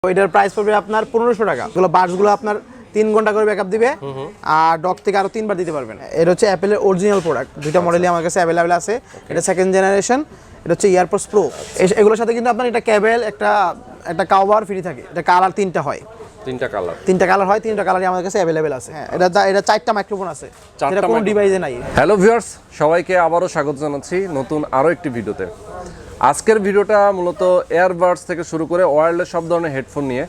এটার প্রাইস পড়বে আপনার 1500 টাকা। এগুলো বাডসগুলো আপনার 3 ঘন্টা করে ব্যাকআপ দিবে আর ডক থেকে আরো 3 বার দিতে পারবেন। এটা হচ্ছে অ্যাপেলের অরিজিনাল প্রোডাক্ট, দুইটা মডেলই আমার কাছে अवेलेबल আছে। এটা সেকেন্ড জেনারেশন, এটা হচ্ছে এয়ারপডস প্রো। এগুলোর সাথে কিন্তু আপনার এটা কেবল একটা কভার ফ্রি থাকে। এটা কালার তিনটা হয়, তিনটা কালার হয়, তিনটা কালারই আমাদের কাছে अवेलेबल আছে। হ্যাঁ, এটা চারটা মাইক্রোফোন আছে, যেটা কোনো ডিভাইসে নাই। হ্যালো ভিউয়ার্স, সবাইকে আবারো স্বাগত জানাচ্ছি নতুন আরো একটি ভিডিওতে। আজকের ভিডিওটা মূলত এয়ারবাডস থেকে শুরু করে ওয়্যারলেস সব ধরনের হেডফোন নিয়ে,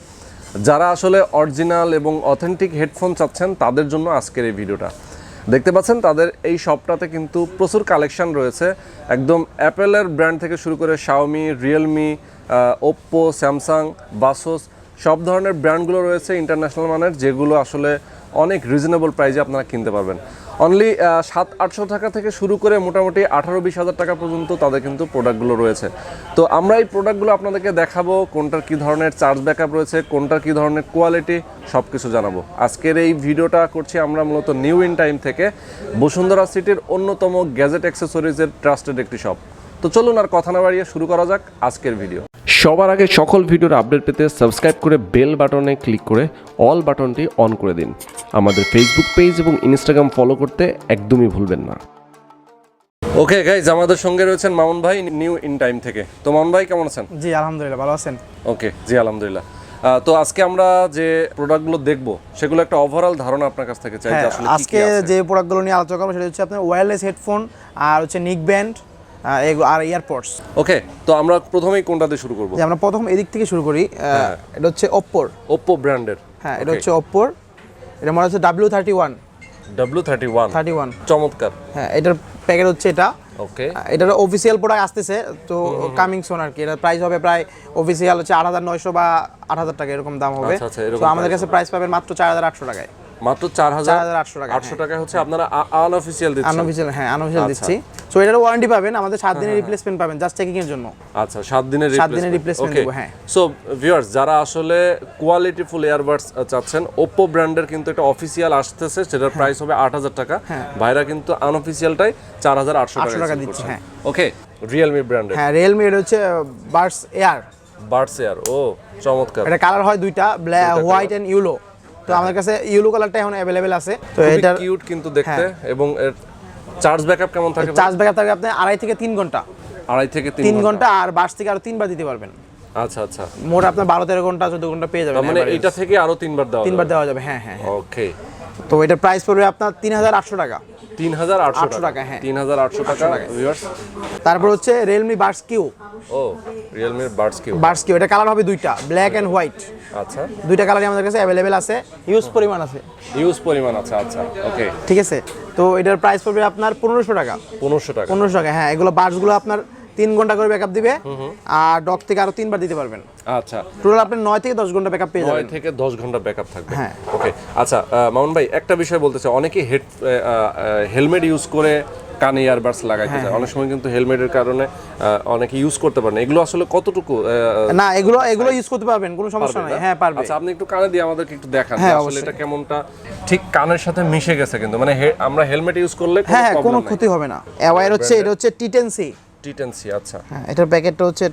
যারা আসলে অরিজিনাল এবং অথেন্টিক হেডফোন চাচ্ছেন তাদের জন্য আজকের এই ভিডিওটা। দেখতে পাচ্ছেন তাদের এই শপটাতে কিন্তু প্রচুর কালেকশন রয়েছে, একদম অ্যাপেলের ব্র্যান্ড থেকে শুরু করে শাওমি, রিয়েলমি, ওপ্পো, স্যামসাং, বাসোস সব ধরনের ব্র্যান্ডগুলো রয়েছে ইন্টারন্যাশনাল মানের, যেগুলো আসলে অনেক রিজনেবল প্রাইসে আপনারা কিনতে পারবেন। অনলি 700-800 টাকা থেকে শুরু করে মোটামুটি 18-20 হাজার টাকা পর্যন্ত তাদের কিন্তু প্রোডাক্টগুলো রয়েছে। তো আমরা এই প্রোডাক্টগুলো আপনাদেরকে দেখাবো, কোনটার কী ধরনের চার্জ ব্যাকআপ রয়েছে, কোনটার কী ধরনের কোয়ালিটি, সব কিছু জানাবো। আজকের এই ভিডিওটা করছি আমরা মূলত নিউ ইন টাইম থেকে, বসুন্ধরা সিটির অন্যতম গ্যাজেট অ্যাক্সেসরিজের ট্রাস্টেড একটি শপ। তো চলুন আর কথা না বাড়িয়ে শুরু করা যাক আজকের ভিডিও। সবার আগে সকল ভিডিওর আপডেট পেতে সাবস্ক্রাইব করে বেল বাটনে ক্লিক করে অল বাটনটি অন করে দিন। আমাদের ফেসবুক পেজ এবং ইনস্টাগ্রাম ফলো করতে একদমই ভুলবেন না। ওকে গাইজ, আমাদের সঙ্গে রয়েছেন মামুন ভাই নিউ ইন টাইম থেকে। তো মামুন ভাই কেমন আছেন? জি আলহামদুলিল্লাহ, ভালো আছেন? ওকে, জি আলহামদুলিল্লাহ। তো আজকে আমরা যে প্রোডাক্টগুলো দেখবো সেগুলো একটা ওভারঅল ধারণা আপনার কাছ থেকে চাই যে আসলে আজকে যে প্রোডাক্টগুলো নিয়ে আলোচনা করবো সেটা হচ্ছে আপনার ওয়্যারলেস হেডফোন আর হচ্ছে নিক ব্যান্ড আর এয়ারপডস। ওকে, তো আমরা প্রথমেই কোনটা দিয়ে শুরু করবো? আমরা প্রথম এদিক থেকে শুরু করি। এটা হচ্ছে ওপ্পো ব্র্যান্ডের। হ্যাঁ, এটা হচ্ছে ওপ্পোর, এটা মডেল হচ্ছে W31। চমৎকার। হ্যাঁ, এটার প্যাকেট হচ্ছে এটা। ওকে, এটার অফিসিয়াল প্রোডাক্ট আসতেছে, তো কামিং সুন আর কি। এটার প্রাইস হবে প্রায় অফিসিয়াল হচ্ছে 8900 বা 8000 টাকা এরকম দাম হবে। তো আমাদের কাছে প্রাইস পাবেন মাত্র 4800 টাকায়। মাত্র 4800 টাকা। 800 টাকা হচ্ছে আপনারা আনঅফিশিয়াল দিচ্ছেন। আনঅফিশিয়াল দিচ্ছি। সো এটার ওয়ারেন্টি পাবেন, আমাদের 7 দিনের রিপ্লেসমেন্ট পাবেন জাস্ট চেকিং এর জন্য। আচ্ছা, 7 দিনের রিপ্লেসমেন্ট দেব। হ্যাঁ, সো ভিউয়ার্স, যারা আসলে কোয়ালিটিফুল এয়ারবাডস চাচ্ছেন, ওপ্পো ব্র্যান্ডের কিন্তু একটা অফিশিয়াল আসতেছে, সেটার প্রাইস হবে 8000 টাকা। ভাইরা কিন্তু আনঅফিশিয়ালটাই 4800 টাকা দিচ্ছে। হ্যাঁ, ওকে, রিয়েলমি ব্র্যান্ডের। হ্যাঁ, রিয়েলমি, এটা হচ্ছে বাডস এয়ার। ও চমৎকার। এটা কালার হয় দুইটা, ব্ল্যাক, হোয়াইট এন্ড ইয়েলো। তো আমাদের কাছে ইয়েলো কালারটা এখন अवेलेबल আছে। তো এটা কিউট কিন্তু দেখতে। এবং এর চার্জ ব্যাকআপ কেমন থাকে? চার্জ ব্যাকআপ থাকে আপনি 2.5 থেকে 3 ঘন্টা। 3 ঘন্টা, আর বাস থেকে আরো 3 বার দিতে পারবেন। আচ্ছা, মোট আপনার 12-13 ঘন্টা 14 ঘন্টা পেয়ে যাবেন। মানে এটা থেকে আরো 3 বার দেওয়া যাবে। হ্যাঁ। ওকে, তো এটার প্রাইস পড়বে আপনার 3800 টাকা। 3800 টাকা। হ্যাঁ, 3800 টাকা ভিউয়ার্স। তারপর হচ্ছে রিয়েলমি বাডস কিউ। রিয়েলমির বাডস কিউ। এটা কালার হবে দুইটা, ব্ল্যাক এন্ড হোয়াইট। আচ্ছা, দুইটা কালারই আমাদের কাছে अवेलेबल আছে, ইউজ পরিমাণ আছে। আচ্ছা, ওকে, ঠিক আছে। তো এটার প্রাইস পড়বে আপনার 1500 টাকা। 1500 টাকা। হ্যাঁ, এগুলো বাডসগুলো আপনার 3 ঘন্টা করে ব্যাকআপ দিবে আর ডক থেকে আরো 3 বার দিতে পারবেন। আচ্ছা, টোটাল আপনি 9 থেকে 10 ঘন্টা ব্যাকআপ পেয়ে যাবেন। 9 থেকে 10 ঘন্টা ব্যাকআপ থাকবে। হ্যাঁ, ওকে। আচ্ছা মামুন ভাই, একটা বিষয় বলতে চাই, অনেকে হেলমেট ইউজ করে কানে ইয়ারবাডস লাগাইতে চায়। অনেক সময় কিন্তু হেলমেটের কারণে অনেকে ইউজ করতে পারে না। এগুলো আসলে কতটুকু? না, এগুলো ইউজ করতে পারবেন, কোনো সমস্যা নাই। হ্যাঁ, পারবে। আচ্ছা, আপনি একটু কানে দিয়ে আমাদেরকে একটু দেখান আসলে এটা কেমনটা ঠিক কানের সাথে মিশে গেছে কিন্তু, মানে আমরা হেলমেট ইউজ করলে কোনো ক্ষতি হবে না। অ্যাওয়ার হচ্ছে, এটা হচ্ছে টি10সি। আচ্ছা, হ্যাঁ, এটার প্যাকেটটা হচ্ছে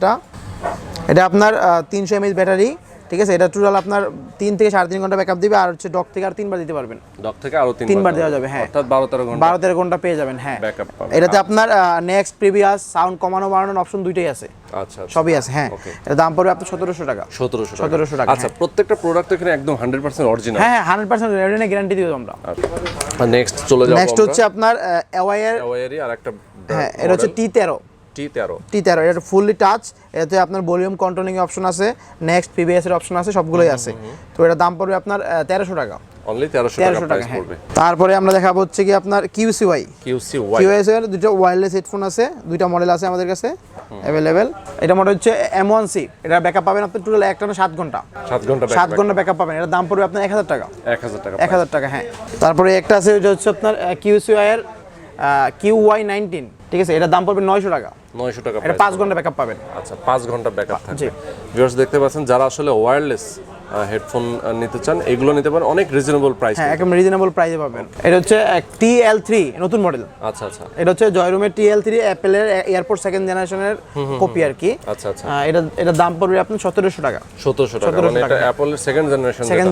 এটা আপনার 300 mAh ব্যাটারি। ঠিক আছে, এটা টোটাল আপনার 3 থেকে 3.5 ঘন্টা ব্যাকআপ দিবে, আর হচ্ছে ডক থেকে আর 3 বার দিতে পারবেন। ডক থেকে আরো 3 বার দেওয়া যাবে। হ্যাঁ, অর্থাৎ 12-13 ঘন্টা পেয়ে যাবেন। হ্যাঁ, ব্যাকআপ পাবেন। এটাতে আপনার নেক্সট, প্রিভিয়াস, সাউন্ড কমানো বাড়ানোর অপশন দুইটাই আছে। আচ্ছা, সবই আছে। হ্যাঁ, এর দাম পড়বে আপনার 1700 টাকা। 1700 টাকা। আচ্ছা, প্রত্যেকটা প্রোডাক্ট এখানে একদম 100% অরিজিনাল। হ্যাঁ, 100% রিটার্নের গ্যারান্টি দিই আমরা। আর নেক্সট চলে যাব। নেক্সট হচ্ছে আপনার অ্যাওয়ারই আর একটা। হ্যাঁ, এটা হচ্ছে টি13। এটা ফুললি টাচ। এতে আপনার ভলিউম কন্ট্রোলিং এর অপশন আছে, নেক্সট পিবিএস এর অপশন আছে, সবগুলোই আছে। তো এটা দাম পড়বে আপনার 1300 টাকা। অনলি 1300 টাকা পড়বে। তারপরে আমরা দেখাবো হচ্ছে কি আপনার কিউসিওয়াই এর দুটো ওয়্যারলেস হেডফোন আছে, দুইটা মডেল আছে আমাদের কাছে अवेलेबल। এটা মডেল হচ্ছে M1C। এটা ব্যাকআপ পাবেন আপনি টোটাল একটানা 7 ঘন্টা ব্যাকআপ পাবেন। এর দাম পড়বে আপনার 1000 টাকা। 1000 টাকা। হ্যাঁ, তারপরে একটা আছে, এটা হচ্ছে আপনার কিউসিওয়াই এর QY19। ঠিক আছে, এটার দাম পড়বে 900 টাকা। এটা 5 ঘন্টা ব্যাকআপ পাবেন। আচ্ছা, 5 ঘন্টা ব্যাকআপ থাকবে। ভিউয়ার্স দেখতে পাচ্ছেন, যারা আসলে ওয়্যারলেস হেডফোন নিতে চান এগুলো নিতে পারেন, অনেক রিজনেবল প্রাইস। হ্যাঁ, একদম রিজনেবল প্রাইসে পাবেন। এটা হচ্ছে TL3 নতুন মডেল। আচ্ছা আচ্ছা, এটা হচ্ছে জয়রুমের TL3 অ্যাপেলের এয়ারপোর্ট সেকেন্ড জেনারেশনের কপি আর কি। আচ্ছা আচ্ছা, এটা দাম পড়বে আপনার 1700 টাকা। 1700 টাকা, মানে এটা অ্যাপলের সেকেন্ড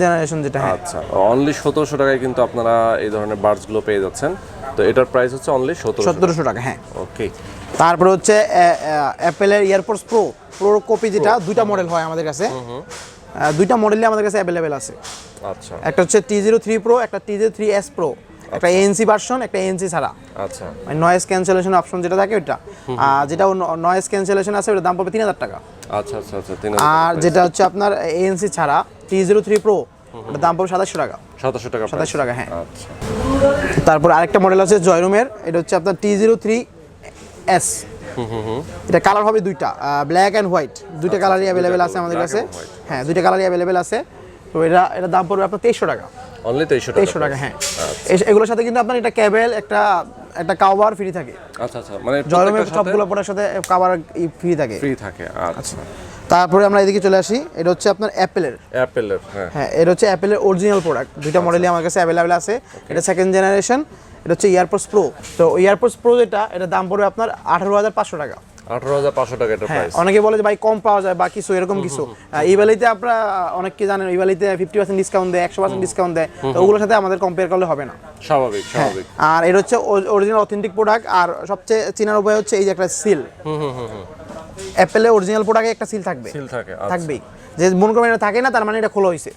জেনারেশন যেটা। আচ্ছা, অনলি 1700 টাকায় কিন্তু আপনারা এই ধরনের বাডস গুলো পেয়ে যাচ্ছেন। তো এটার প্রাইস হচ্ছে অনলি 1700 টাকা। হ্যাঁ, ওকে। তারপরে হচ্ছে অ্যাপেলের এয়ারপোর্টস প্রো কপি, যেটা দুইটা মডেল হয় আমাদের কাছে। দুইটা মডেলই আমাদের কাছে অ্যাভেলেবেল আছে। আচ্ছা, একটা হচ্ছে T03 Pro, একটা T03s Pro, একটা ANC ভার্সন, একটা ANC ছাড়া। আচ্ছা, মানে নয়েজ ক্যান্সেলেশন অপশন যেটা থাকে ওটা, আর যেটা নয়েজ ক্যান্সেলেশন আছে ওটার দাম পড়বে 3000 টাকা। আচ্ছা আচ্ছা আচ্ছা, আর যেটা হচ্ছে আপনার ANC ছাড়া T03 Pro, ওটার দাম পড়বে 2700 টাকা। 2700 টাকা, 2700 টাকা, হ্যাঁ। আচ্ছা, তারপর আরেকটা মডেল আছে জয়রুমের, এটা হচ্ছে আপনার T03s। এটা কালার হবে দুইটা, ব্ল্যাক অ্যান্ড হোয়াইট, দুইটা কালারই অ্যাভেলেবেল আছে আমাদের কাছে। হ্যাঁ, দুইটা কালারই অ্যাভেলেবেল আছে। তো এটা দাম পড়বে আপনার 2300 টাকা। অনলি 2300 টাকা, হ্যাঁ। এগুলোর সাথে কিন্তু আপনার একটা কেবল, একটা কভার ফ্রি থাকে। আচ্ছা আচ্ছা, মানে জয়রুমের সবগুলো প্রোডাক্টের সাথে কভার ফ্রি থাকে। আচ্ছা। তারপরে আমরা এদিকে চলে আসি, এটা হচ্ছে আপনার অ্যাপেলের। হ্যাঁ, এটা হচ্ছে অ্যাপেলের অরিজিনাল প্রোডাক্ট। দুইটা মডেলই আমার কাছে অ্যাভেলেবেল আছে। এটা সেকেন্ড জেনারেশন, এটা হচ্ছে এয়ারপোর্টস প্রো। তো এয়ারপোর্টস প্রো এটা দাম পড়বে আপনার 18500 টাকা। 18500 টাকা এটা প্রাইস। অনেকে বলে যে ভাই কম পাওয়া যায় বা কিছু এরকম কিছু। এই বেলাতে আপনারা অনেকে জানেন, এই বেলাতে 50% ডিসকাউন্ট দেয়, 100% ডিসকাউন্ট দেয়। তো ওগুলোর সাথে আমাদের কম্পেয়ার করলে হবে না। স্বাভাবিক। আর এটা হচ্ছে অরিজিনাল অথেন্টিক প্রোডাক্ট। আর সবচেয়ে চেনার উপায় হচ্ছে এই যে একটা সিল। অ্যাপেলের অরিজিনাল প্রোডাক্টে একটা সিল থাকবে, থাকবেই। যে মনে করেন এটা থাকে না, তার মানে এটা খোলা হয়েছে।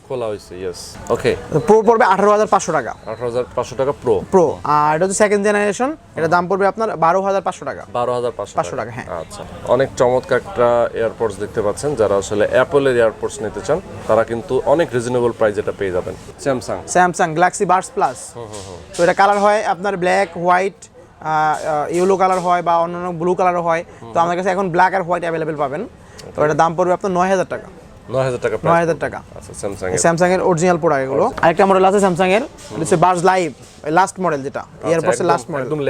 ইয়েস, ওকে। প্রো পড়বে 18500 টাকা। 18500 টাকা প্রো। আর এটা হচ্ছে সেকেন্ড জেনারেশন, এটা দাম পড়বে আপনার 12500 টাকা। 12500 টাকা, হ্যাঁ। আচ্ছা, অনেক চমৎকার একটা এয়ারপডস দেখতে পাচ্ছেন। যারা আসলে অ্যাপলের এয়ারপডস নিতে চান তারা কিন্তু অনেক রিজনেবল প্রাইস এটা পেয়ে যাবেন। Samsung Galaxy Buds plus. তো এটা কালার হয় আপনার ব্ল্যাক, হোয়াইট, ইয়েলো কালার হয় বা অন্যান্য ব্লু কালারও হয়। তো আমাদের কাছে এখন ব্ল্যাক আর হোয়াইট অ্যাভেলেবেল পাবেন। তো এটা দাম পড়বে আপনার 9000 টাকা। 9000 টাকা। আচ্ছা, স্যামসাং এর অরিজিনাল প্রোডাক্ট এগুলো। আরেকটা মডেল আছে স্যামসাং এর, এটা হচ্ছে বাডস লাইভ লাস্ট মডেল, যেটা এয়ারপডস এর লাস্ট মডেল, একদম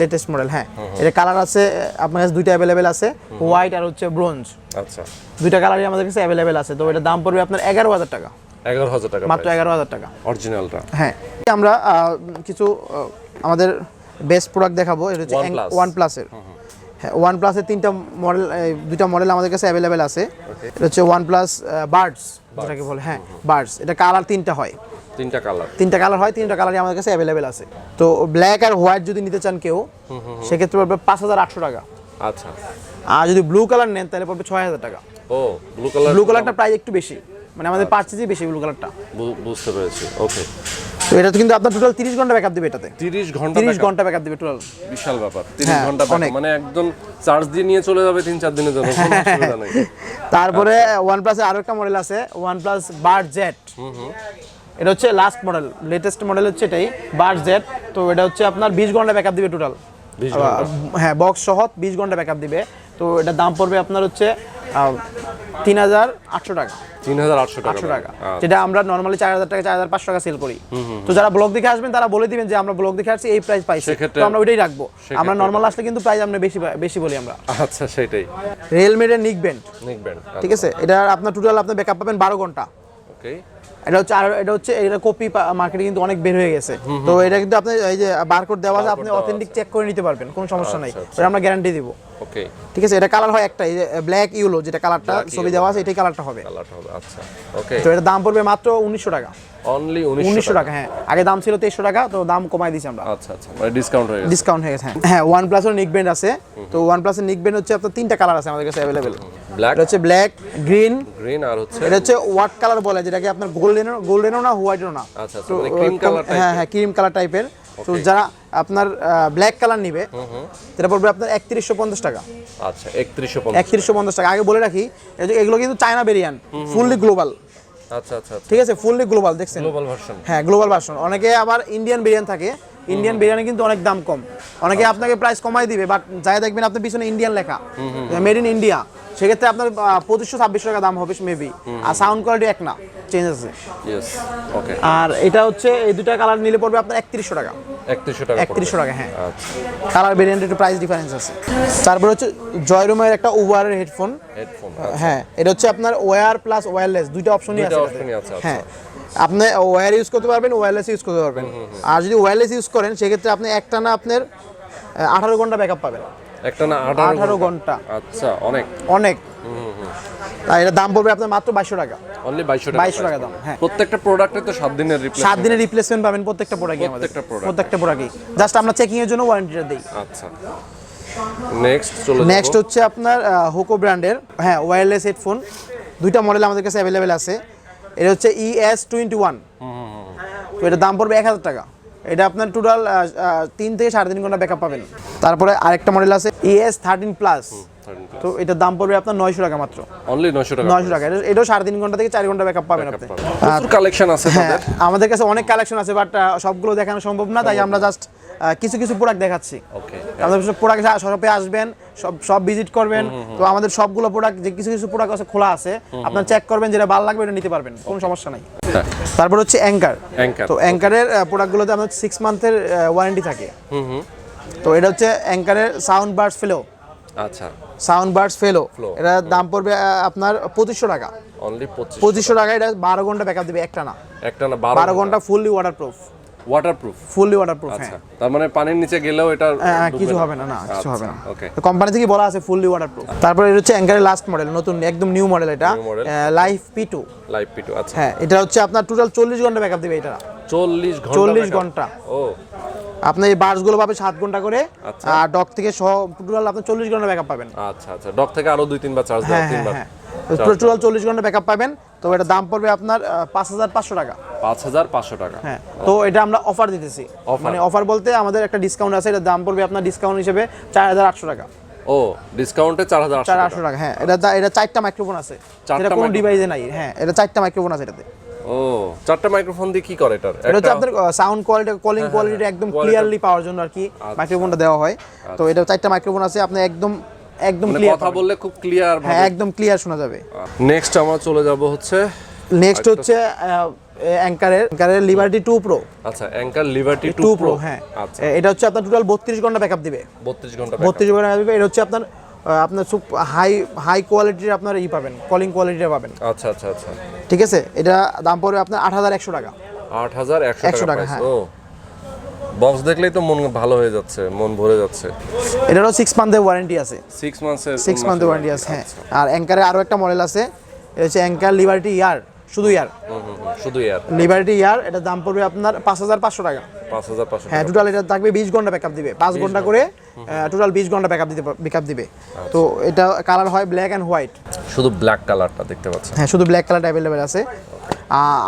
লেটেস্ট মডেল। হ্যাঁ, এটা কালার আছে আপনার কাছে দুইটা অ্যাভেলেবেল আছে, হোয়াইট আর হচ্ছে ব্রোঞ্জ। আচ্ছা, দুইটা কালারই আমাদের কাছে অ্যাভেলেবেল আছে। তো এটা দাম পড়বে আপনার 11000 টাকা। 11000 টাকা, মাত্র 11000 টাকা অরিজিনালটা। হ্যাঁ, আমরা কিছু আমাদের বেস্ট প্রোডাক্ট দেখাবো। এটা হচ্ছে OnePlus এর। হ্যাঁ, OnePlus এর দুইটা মডেল আমাদের কাছে অ্যাভেলেবেল আছে। এটা হচ্ছে OnePlus বাডস, যেটাকে বলে। হ্যাঁ, বাডস। এটা কালার তিনটা হয়, তিনটা কালার হয়, তিনটা কালারই আমাদের কাছে অ্যাভেলেবেল আছে। তো ব্ল্যাক আর হোয়াইট যদি নিতে চান কেউ, সেক্ষেত্রে পড়বে 5800 টাকা। আচ্ছা, আর যদি ব্লু কালার নেন তাহলে পড়বে 6000 টাকা। ব্লু কালারটা প্রাইস একটু বেশি, মানে আমাদের পারচেজই বেশি ব্লু কালারটা। বুঝতে পেরেছি, ওকে। তো এটা কিন্তু আপনার টোটাল 30 ঘন্টা ব্যাকআপ দিবে। এটাতে 30 ঘন্টা ব্যাকআপ দিবে টোটাল। বিশাল ব্যাপার, 30 ঘন্টা ব্যাকআপ, মানে একদম চার্জ দিয়ে নিয়ে চলে যাবে 3-4 দিনের জন্য, কোনো অসুবিধা নেই। তারপরে OnePlus এর আরো একটা মডেল আছে, OnePlus Bud Z। এটা হচ্ছে লাস্ট মডেল, লেটেস্ট মডেল হচ্ছে এটাই, Bud Z। তো এটা হচ্ছে আপনার 20 ঘন্টা ব্যাকআপ দিবে টোটাল। হ্যাঁ, বক্স সহ 20 ঘন্টা ব্যাকআপ দিবে। তো এটা দাম পড়বে আপনার হচ্ছে 3800 টাকা। 3800 টাকা, যেটা আমরা নরমালি 4000 টাকা, 4500 টাকা সেল করি। তো যারা ব্লগ দেখে আসবেন তারা বলে দিবেন যে আমরা ব্লগ দেখে আসছি, এই প্রাইস পাইছি, তো আমরা ওইটাই রাখবো। আমরা নরমাল আসলে কিন্তু প্রাইস আমরা বেশি বলি আমরা। আচ্ছা, সেটাই। Realme এর নিক ব্যান্ড, ঠিক আছে। এটা আপনার টোটাল আপনি ব্যাকআপ পাবেন 12 ঘন্টা। ওকে। এটা কপি মার্কেটে কিন্তু অনেক বের হয়ে গেছে। তো এটা কিন্তু আপনি এই যে বারকোড দেওয়া আছে, আপনি অথেন্টিক চেক করে নিতে পারবেন, কোনো সমস্যা নাই। এটা আমরা গ্যারান্টি দিব। ওকে, ঠিক আছে। এটা কালার হয় একটা, এই যে ব্ল্যাক ইয়েলো, যেটা কালারটা ছবি দেওয়া আছে, এটাই কালারটা হবে। আচ্ছা, ওকে। তো এটা দাম পড়বে মাত্র 1900 টাকা। অনলি 1900 টাকা। হ্যাঁ, আগে দাম ছিল 2300 টাকা, তো দাম কমাই দিয়েছি আমরা। আচ্ছা, মানে ডিসকাউন্ট হয়ে গেছে। হ্যাঁ, OnePlus এর নিক ব্যান্ড আছে। তো OnePlus এর নিক ব্যান্ড হচ্ছে আপনার তিনটা কালার আছে আমাদের কাছে अवेलेबल। এটা হচ্ছে ব্ল্যাক, গ্রিন আর হচ্ছে এটা হচ্ছে ওয়াট কালার বলে, যেটাকে আপনার গোল্ডেনও না, হোয়াইটও না। আচ্ছা, মানে ক্রিম কালার টাইপের। হ্যাঁ, ক্রিম কালার টাইপের। তো যারা আপনার ব্ল্যাক কালার নিবে, সেটা পড়বে আপনার 3150 টাকা। আচ্ছা, 3150 টাকা। আগে বলে রাখি, এগুলো কিন্তু চায়না ভেরিয়েন্ট, ফুললি গ্লোবাল। আচ্ছা, ঠিক আছে, ফুললি গ্লোবাল। দেখছেন, গ্লোবাল ভার্সন। হ্যাঁ, গ্লোবাল ভার্সন। অনেকে আবার ইন্ডিয়ান ভেরিয়েন্ট থাকে, ইন্ডিয়ান ভেরিয়েন্টে কিন্তু অনেক দাম কম। অনেকে আপনাকে প্রাইস কমাই দিবে, বাট যাই দেখবেন আপনার পিছনে ইন্ডিয়ান লেখা, মেড ইন ইন্ডিয়া, সেক্ষেত্রে আপনার 2500-2600 টাকা দাম হবে মেবি। আর সাউন্ড কোয়ালিটি এক না, চেঞ্জ আছে। আর এটা হচ্ছে এই দুটা কালার নিলে পড়বে আপনার 3100 টাকা। 3100 টাকা 3100 টাকা, হ্যাঁ। আচ্ছা, কালার ভেরিয়েন্ট একটু প্রাইস ডিফারেন্স আছে। তারপর হচ্ছে জয়রুমের একটা ওভারের হেডফোন। হ্যাঁ, এটা হচ্ছে আপনার ওয়্যার প্লাস ওয়্যারলেস দুইটা অপশনই আছে। হ্যাঁ, আপনি ওয়্যার ইউজ করতে পারবেন, ওয়্যারলেস ইউজ করতে পারবেন। আর যদি ওয়্যারলেস ইউজ করেন সেক্ষেত্রে আপনি একটানা আপনার 18 ঘন্টা ব্যাকআপ পাবেন। একটানা 18 ঘন্টা। আচ্ছা, অনেক অনেক। আর এটা দাম পড়বে আপনার মাত্র 2200 টাকা। অনলি 2200 টাকা দাম। হ্যাঁ, প্রত্যেকটা প্রোডাক্টে তো 7 দিনের রিপ্লেসমেন্ট। 7 দিনের রিপ্লেসমেন্ট পাবেন প্রত্যেকটা প্রোডাক্টে আমাদের। প্রত্যেকটা প্রোডাক্টই জাস্ট আমরা চেকিং এর জন্য ওয়ারেন্টিটা দেই। আচ্ছা, নেক্সট হচ্ছে আপনার হোকো ব্র্যান্ডের, হ্যাঁ, ওয়্যারলেস হেডফোন। দুইটা মডেল আমাদের কাছে अवेलेबल আছে। এটা হচ্ছে ES21। তো এটার দাম পড়বে 1000 টাকা। এটা আপনার টোটাল 3 থেকে 3.5 ঘন্টা ব্যাকআপ পাবেন। তারপরে আরেকটা মডেল আছে ES13 প্লাস। তো এটার দাম পড়বে আপনার 900 টাকা মাত্র। অনলি 900 টাকা। 900 টাকা। এটাও 3.5 ঘন্টা থেকে 4 ঘন্টা ব্যাকআপ পাবেন আপনি। প্রচুর কালেকশন আছে তাদের। আমাদের কাছে অনেক কালেকশন আছে, বাট সবগুলো দেখানো সম্ভব না, তাই আমরা জাস্ট কিছু কিছু প্রোডাক্ট দেখাচ্ছি। ওকে, আমাদের প্রোডাক্ট শপে আসবেন, সব ভিজিট করবেন। তো আমাদের সবগুলো প্রোডাক্ট, যে কিছু কিছু প্রোডাক্ট আছে খোলা আছে, আপনারা চেক করবেন, যেটা ভালো লাগবে এটা নিতে পারবেন, কোনো সমস্যা নাই। তারপর হচ্ছে অ্যাঙ্কার। তো অ্যাঙ্কারের প্রোডাক্টগুলোতে আমাদের 6 মান্থের ওয়ারেন্টি থাকে। তো এটা হচ্ছে অ্যাঙ্কারের সাউন্ড বার্ডস ফেলো। আচ্ছা, সাউন্ড বার্ডস ফেলো, এটার দাম পড়বে আপনার 2500 টাকা। অনলি 2500 টাকা। এটা 12 ঘন্টা ব্যাকআপ দিবে একটানা 12 ঘন্টা ফুললি ওয়াটারপ্রুফ। Fully waterproof. আচ্ছা, তার মানে পানির নিচে গেলেও এটা কিছু হবে না, কিছু হবে না। ওকে, কোম্পানি থেকে বলা আছে ফুললি ওয়াটারপ্রুফ। তারপর এটা হচ্ছে অ্যাঙ্কারের লাস্ট মডেল, নতুন একদম নিউ মডেল, এটা লাইফ P2। আচ্ছা, হ্যাঁ, এটা হচ্ছে আপনার টোটাল 40 ঘন্টা ব্যাকআপ দিবে। এটা 40 ঘন্টা। ও, আপনি এই বার্সগুলো পাবে 7 ঘন্টা করে। আর ডক থেকে সহ টোটাল আপনি 40 ঘন্টা ব্যাকআপ পাবেন। আচ্ছা, ডক থেকে আরো 2-3 বার চার্জ দাও, 3 বার। টোটাল 40 ঘন্টা ব্যাকআপ পাবেন। তো এটা দাম পড়বে আপনার 5500 টাকা। 5500 টাকা। হ্যাঁ, তো এটা আমরা অফার দিতেছি। মানে অফার বলতে আমাদের একটা ডিসকাউন্ট আছে, এটা দাম পড়বে আপনার ডিসকাউন্ট হিসেবে 4800 টাকা। ও, ডিসকাউন্টে 4800 টাকা। হ্যাঁ, এটা 4টা মাইক্রোফোন আছে, এটা কোনো ডিভাইসে নাই। হ্যাঁ, এটা 4টা মাইক্রোফোন আছে এটাতে। ও, 4টা মাইক্রোফোন দিয়ে কি করে এটার? এটা হচ্ছে আপনার সাউন্ড কোয়ালিটি, কলিং কোয়ালিটি একদম ক্লিয়ারলি পাওয়ার জন্য আর কি মাইক্রোফোনটা দেওয়া হয়। তো এটা 4টা মাইক্রোফোন আছে, আপনি একদম ক্লিয়ার কথা বললে খুব ক্লিয়ার ভাবে। হ্যাঁ, একদম ক্লিয়ার শোনা যাবে। নেক্সট আমরা চলে যাব হচ্ছে অ্যাঙ্কারের লিবার্টি 2 প্রো। আচ্ছা, অ্যাঙ্কার লিবার্টি 2 প্রো। হ্যাঁ, এটা হচ্ছে আপনার টোটাল 32 ঘন্টা ব্যাকআপ দিবে। 32 ঘন্টা দিবে। এটা হচ্ছে আপনার খুব হাই কোয়ালিটির আপনার পাবেন, কলিং কোয়ালিটিটা পাবেন। আচ্ছা, ঠিক আছে। এটা দাম পড়বে আপনার 8100 টাকা। 8100 টাকা। হ্যাঁ, ও, বক্স দেখলেই তো মন ভালো হয়ে যাচ্ছে, মন ভরে যাচ্ছে। এটারও 6 মান্থের ওয়ারেন্টি আছে। 6 মান্থের ওয়ারেন্টি আছে। হ্যাঁ, আর অ্যাঙ্কারে আরো একটা মডেল আছে, এটা হচ্ছে অ্যাঙ্কার লিবার্টি ইয়ার, শুধু ইয়ার। লিবার্টি ইয়ার, এটা দাম পড়বে আপনার 5500 টাকা। 5500। হ্যাঁ, টোটাল এটা থাকবে 20 ঘন্টা ব্যাকআপ দিবে, 5 ঘন্টা করে টোটাল 20 ঘন্টা ব্যাকআপ দিবে। তো এটা কালার হয় ব্ল্যাক এন্ড হোয়াইট। শুধু ব্ল্যাক কালারটা দেখতে পাচ্ছেন? হ্যাঁ, শুধু ব্ল্যাক কালারটা अवेलेबल আছে।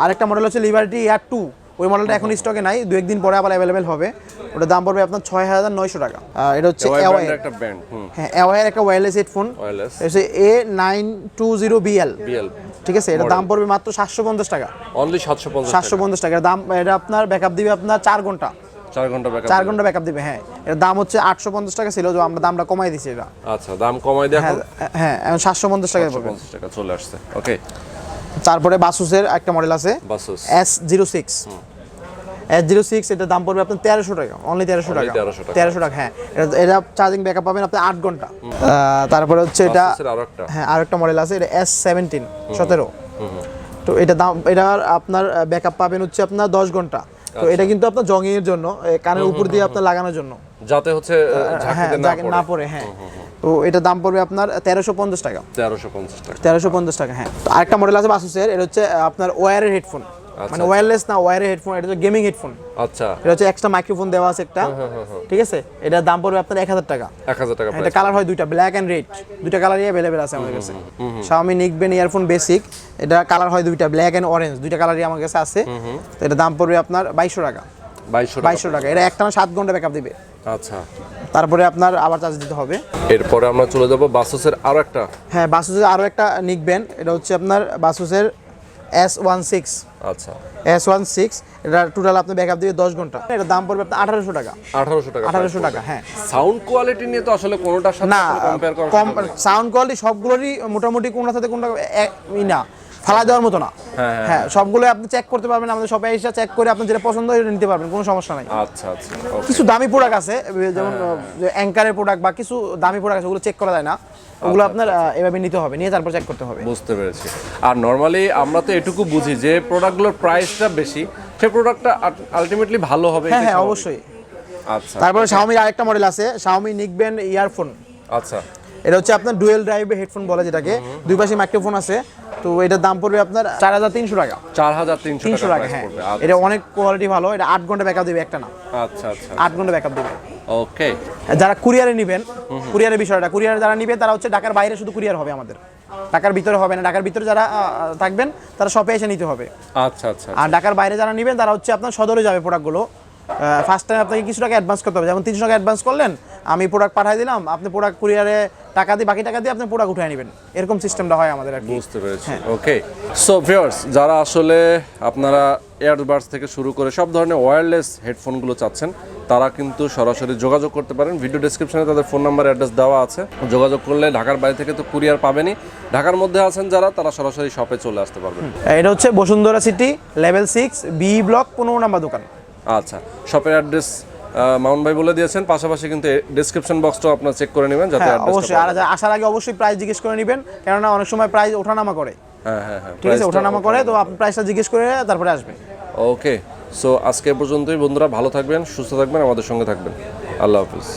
আরেকটা মডেল হচ্ছে লিবার্টি ইয়ার 2। ওই মডেলটা এখন স্টকে নাই, 2-1 দিন পরে আবার अवेलेबल হবে। ওটার দাম পড়বে আপনার 6900 টাকা। এটা হচ্ছে এওয়ার একটা ব্র্যান্ড। হ্যাঁ, এওয়ার একটা ওয়্যারলেস হেডফোন, এটা A920BL। ঠিক আছে। এটা দাম পড়বে মাত্র 750 টাকা। অনলি 750 টাকা দাম। এটা আপনার ব্যাকআপ দিবে আপনার 4 ঘন্টা। 4 ঘন্টা ব্যাকআপ দিবে। হ্যাঁ, এর দাম হচ্ছে 850 টাকা ছিল, আমরা দামটা কমাই দিয়েছি এটা। আচ্ছা, দাম কমাই দেয়া। হ্যাঁ, এখন 750 টাকা পড়বে। 750 টাকা চলে আসছে। ওকে, তারপরে বাসুসের একটা মডেল আছে, বাসুস S06। এটার দাম পড়বে আপনার 1300 টাকা। অনলি 1300 টাকা। 1300 টাকা। হ্যাঁ, এটা চার্জিং ব্যাকআপ পাবেন আপনি 8 ঘন্টা। তারপরে হচ্ছে এটা, হ্যাঁ, আরেকটা মডেল আছে, এটা S17। তো এটা দাম, এটার আপনার ব্যাকআপ পাবেন হচ্ছে আপনার 10 ঘন্টা। তো এটা কিন্তু আপনার জগিং এর জন্য, কানের উপর দিয়ে আপনার লাগানোর জন্য, যাতে হচ্ছে ঝাঁকিতে না পড়ে। হ্যাঁ, তো এটা দাম পড়বে আপনার 1350 টাকা। 1350 টাকা। হ্যাঁ, তো আরেকটা মডেল আছে বাসুসের, এটা হচ্ছে আপনার ওয়্যারের হেডফোন, মানে ওয়্যারলেস না, ওয়্যারের হেডফোন। এটা হচ্ছে গেমিং হেডফোন। আচ্ছা, এটা হচ্ছে এক্সট্রা মাইক্রোফোন দেওয়া আছে একটা। ঠিক আছে। এটার দাম পড়বে আপনার 1000 টাকা। 1000 টাকা। এটা কালার হয় দুইটা, ব্ল্যাক এন্ড রেড। দুইটা কালারই अवेलेबल আছে আমাদের কাছে। Xiaomi নিকবেন ইয়ারফোন বেসিক, এটা কালার হয় দুইটা, ব্ল্যাক এন্ড অরেঞ্জ। দুইটা কালারই আমার কাছে আছে। তো এটা দাম পড়বে আপনার 2200 টাকা। 2200 টাকা। এটা একটানা 7 ঘন্টা ব্যাকআপ দিবে। আচ্ছা, তারপরে আপনার আবার চার্জ দিতে হবে। এরপরে আমরা চলে যাব বাসুসের আরো একটা। হ্যাঁ, বাসুসের আরো একটা নিকবেন, এটা হচ্ছে আপনার বাসুসের S16। আচ্ছা, S16। এটা টোটাল আপনি ব্যাকআপ দিবে 10 ঘন্টা। এটা দাম পড়বে আপনার 1800 টাকা। 1800 টাকা। হ্যাঁ, সাউন্ড কোয়ালিটি নিয়ে তো আসলে কোনোটার সাথে কম্পেয়ার করা সাউন্ড কোয়ালিটি সবগুলোরই মোটামুটি কোনটার সাথে কোনটা না। ফালা দেওয়ার মতো না। হ্যাঁ, হ্যাঁ, সবগুলো আপনি চেক করতে পারবেন, আমাদের শপে এসে চেক করে আপনার যেটা পছন্দ হয় নিতে পারবেন, কোনো সমস্যা নাই। আচ্ছা আচ্ছা, okay. কিছু দামি প্রোডাক্ট আছে, যেমন অ্যাঙ্কারের প্রোডাক্ট বা কিছু দামি প্রোডাক্ট আছে, ওগুলো চেক করা যায় না, ওগুলো আপনার এভাবে নিতে হবে, নিয়ে তারপর চেক করতে হবে। বুঝতে পেরেছি। আর নরমালি আমরা তো এটুকু বুঝি যে প্রোডাক্টগুলোর প্রাইসটা বেশি, সেই প্রোডাক্টটা আলটিমেটলি ভালো হবে। হ্যাঁ হ্যাঁ, অবশ্যই। আচ্ছা, তারপরে Xiaomi আরেকটা মডেল আছে, Xiaomi নিকবেন্ড ইয়ারফোন। আচ্ছা, এটা হচ্ছে আপনার ডুয়েল ড্রাইভ হেডফোন বলে যেটাকে, দুই পাশে মাইক্রোফোন আছে। তো এটার দাম পড়বে আপনার 4300 টাকা। 4300 টাকা, হ্যাঁ। এটা অনেক কোয়ালিটি ভালো, এটা 8 ঘন্টা ব্যাকআপ দিবে, একটা না। আচ্ছা আচ্ছা, 8 ঘন্টা ব্যাকআপ দিবে। ওকে। যারা কুরিয়ারে নেবেন, কুরিয়ারের বিষয়টা, কুরিয়ারে যারা নেবেন তারা হচ্ছে ঢাকার বাইরে শুধু কুরিয়ার হবে আমাদের, ঢাকার ভিতরে হবে না। ঢাকার ভিতরে যারা থাকবেন তারা শপে এসে নিতে হবে। আচ্ছা আচ্ছা। আর ঢাকার বাইরে যারা নেবেন তারা হচ্ছে আপনার সদরে যাবে প্রোডাক্টগুলো। ফার্স্ট টাইম আপনাকে কিছু টাকা অ্যাডভান্স করতে হবে, যেমন 300 টাকা অ্যাডভান্স করলেন, আমি প্রোডাক্ট পাঠিয়ে দিলাম, আপনি প্রোডাক্ট কুরিয়ারে টাকা দিয়ে, বাকি টাকা দিয়ে আপনি প্রোডাক্ট উঠিয়ে নেবেন, এরকম সিস্টেমটা হয় আমাদের আর কি। বুঝতে পেরেছি, ওকে। সো ভিউয়ার্স, যারা আসলে আপনারা এয়ারবাডস থেকে শুরু করে সব ধরনের ওয়্যারলেস হেডফোনগুলো চাচ্ছেন, তারা কিন্তু সরাসরি যোগাযোগ করতে পারেন। ভিডিও ডেসক্রিপশনে তাদের ফোন নাম্বার, অ্যাড্রেস দেওয়া আছে। যোগাযোগ করলে ঢাকার বাইরে থেকে তো কুরিয়ার পাবেনই, ঢাকার মধ্যে আছেন যারা, তারা সরাসরি শপে চলে আসতে পারবেন। এটা হচ্ছে Bashundhara city level 6 B block 15 নম্বর দোকান। আচ্ছা, শপের অ্যাড্রেস মাউন্ট ভাই বলে দিয়েছেন, পাশাপাশি কিন্তু ডেসক্রিপশন বক্সটাও আপনারা চেক করে নেবেন যাতে অবশ্যই। আর আসার আগে অবশ্যই প্রাইস জিজ্ঞেস করে নেবেন, কেননা অনেক সময় প্রাইস ওঠানামা করে। হ্যাঁ হ্যাঁ হ্যাঁ, ঠিক আছে, ওঠানামা করে, তো আপনি প্রাইসটা জিজ্ঞেস করে তারপরে আসবেন। ওকে। সো আজকে পর্যন্তই বন্ধুরা, ভালো থাকবেন, সুস্থ থাকবেন, আমাদের সঙ্গে থাকবেন। আল্লাহ হাফিজ।